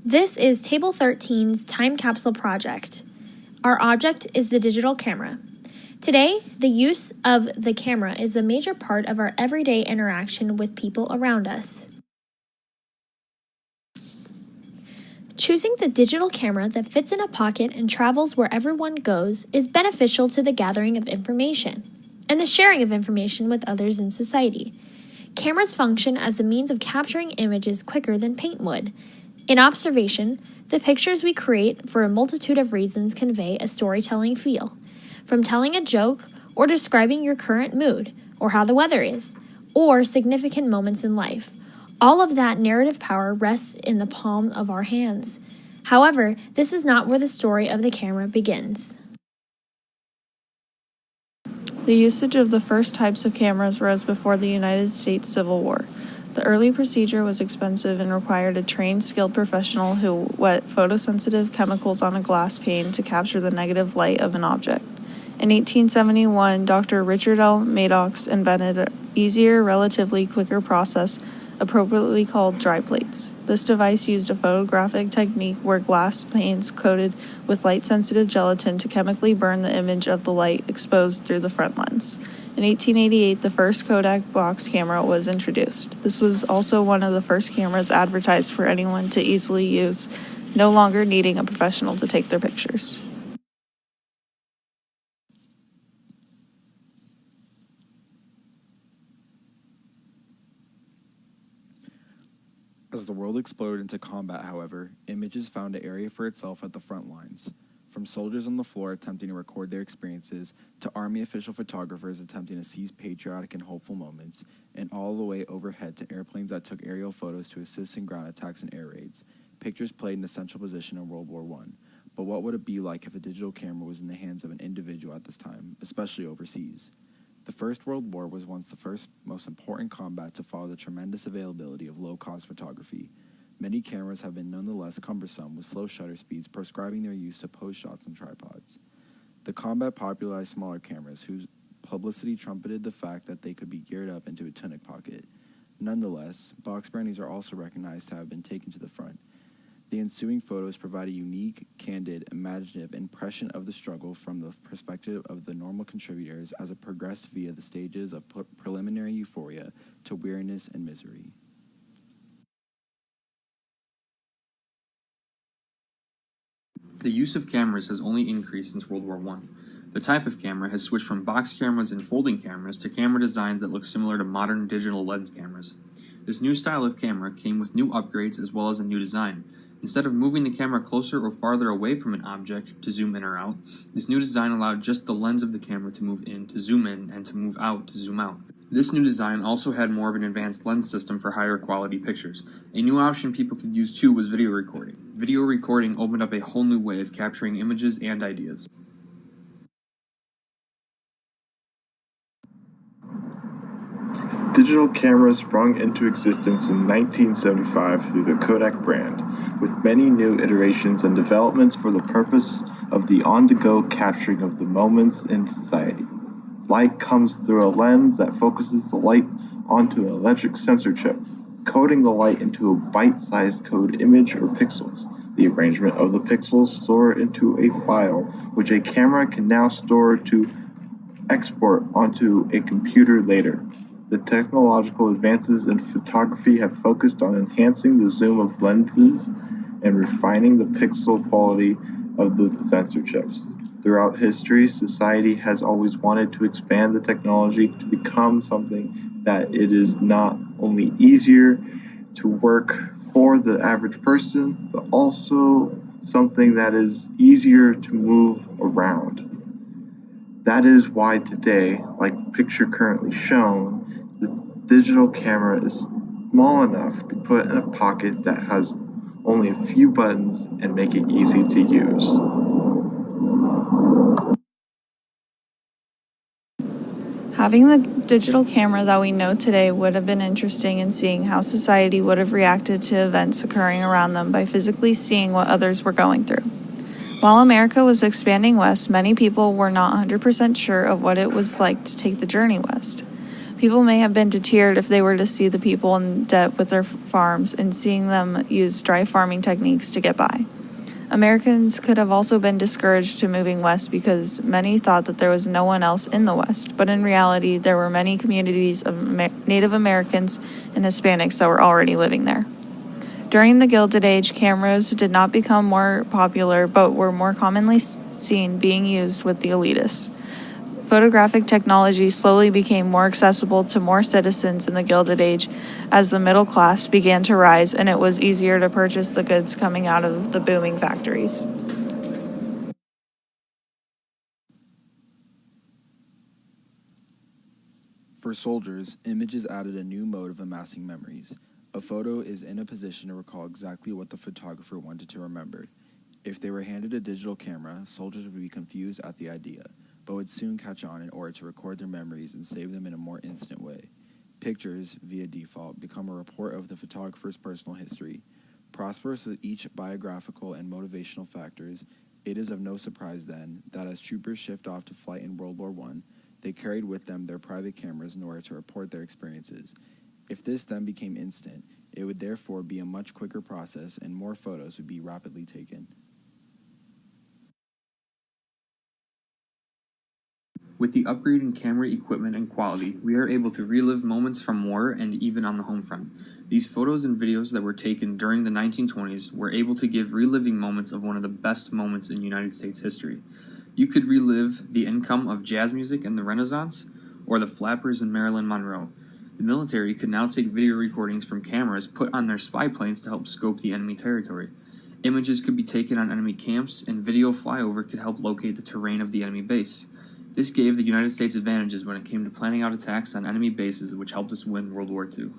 This is Table 13's Time Capsule Project. Our object is the digital camera. Today, the use of the camera is a major part of our everyday interaction with people around us. Choosing the digital camera that fits in a pocket and travels wherever one goes is beneficial to the gathering of information and the sharing of information with others in society. Cameras function as a means of capturing images quicker than paint would. In observation, the pictures we create for a multitude of reasons convey a storytelling feel, from telling a joke or describing your current mood or how the weather is, or significant moments in life. All of that narrative power rests in the palm of our hands. However, this is not where the story of the camera begins. The usage of the first types of cameras rose before the United States Civil War. The early procedure was expensive and required a trained, skilled professional who wet photosensitive chemicals on a glass pane to capture the negative light of an object. In 1871, Dr. Richard L. Maddox invented an easier, relatively quicker process, appropriately called dry plates. This device used a photographic technique where glass panes coated with light-sensitive gelatin to chemically burn the image of the light exposed through the front lens. In 1888, the first Kodak box camera was introduced. This was also one of the first cameras advertised for anyone to easily use, no longer needing a professional to take their pictures. As the world exploded into combat, however, images found an area for itself at the front lines. From soldiers on the floor attempting to record their experiences, to Army official photographers attempting to seize patriotic and hopeful moments, and all the way overhead to airplanes that took aerial photos to assist in ground attacks and air raids. Pictures played an essential position in World War I. But what would it be like if a digital camera was in the hands of an individual at this time, especially overseas? The First World War was once the first most important combat to follow the tremendous availability of low-cost photography. Many cameras have been nonetheless cumbersome, with slow shutter speeds prescribing their use to post shots on tripods. The combat popularized smaller cameras, whose publicity trumpeted the fact that they could be geared up into a tunic pocket. Nonetheless, box brandings are also recognized to have been taken to the front. The ensuing photos provide a unique, candid, imaginative impression of the struggle from the perspective of the normal contributors as it progressed via the stages of preliminary euphoria to weariness and misery. The use of cameras has only increased since World War I. The type of camera has switched from box cameras and folding cameras to camera designs that look similar to modern digital lens cameras. This new style of camera came with new upgrades as well as a new design. Instead of moving the camera closer or farther away from an object to zoom in or out, this new design allowed just the lens of the camera to move in to zoom in and to move out to zoom out. This new design also had more of an advanced lens system for higher quality pictures. A new option people could use too was video recording. Video recording opened up a whole new way of capturing images and ideas. Digital cameras sprung into existence in 1975 through the Kodak brand, with many new iterations and developments for the purpose of the on-the-go capturing of the moments in society. Light comes through a lens that focuses the light onto an electric sensor chip, coding the light into a bite-sized code image or pixels. The arrangement of the pixels store into a file, which a camera can now store to export onto a computer later. The technological advances in photography have focused on enhancing the zoom of lenses and refining the pixel quality of the sensor chips. Throughout history, society has always wanted to expand the technology to become something that it is not only easier to work for the average person, but also something that is easier to move around. That is why today, like the picture currently shown, the digital camera is small enough to put in a pocket that has only a few buttons and make it easy to use. Having the digital camera that we know today would have been interesting in seeing how society would have reacted to events occurring around them by physically seeing what others were going through. While America was expanding west, many people were not 100% sure of what it was like to take the journey west. People may have been deterred if they were to see the people in debt with their farms and seeing them use dry farming techniques to get by. Americans could have also been discouraged to moving west because many thought that there was no one else in the West, but in reality, there were many communities of Native Americans and Hispanics that were already living there. During the Gilded Age, cameras did not become more popular, but were more commonly seen being used with the elitists. Photographic technology slowly became more accessible to more citizens in the Gilded Age as the middle class began to rise and it was easier to purchase the goods coming out of the booming factories. For soldiers, images added a new mode of amassing memories. A photo is in a position to recall exactly what the photographer wanted to remember. If they were handed a digital camera, soldiers would be confused at the idea, but would soon catch on in order to record their memories and save them in a more instant way. Pictures, via default, become a report of the photographer's personal history. Prosperous with each biographical and motivational factors, it is of no surprise then that as troopers shift off to flight in World War I, they carried with them their private cameras in order to report their experiences. If this then became instant, it would therefore be a much quicker process and more photos would be rapidly taken. With the upgrade in camera equipment and quality, we are able to relive moments from war and even on the home front. These photos and videos that were taken during the 1920s were able to give reliving moments of one of the best moments in United States history. You could relive the income of jazz music in the Renaissance or the flappers in Marilyn Monroe. The military could now take video recordings from cameras put on their spy planes to help scope the enemy territory. Images could be taken on enemy camps, and video flyover could help locate the terrain of the enemy base. This gave the United States advantages when it came to planning out attacks on enemy bases, which helped us win World War II.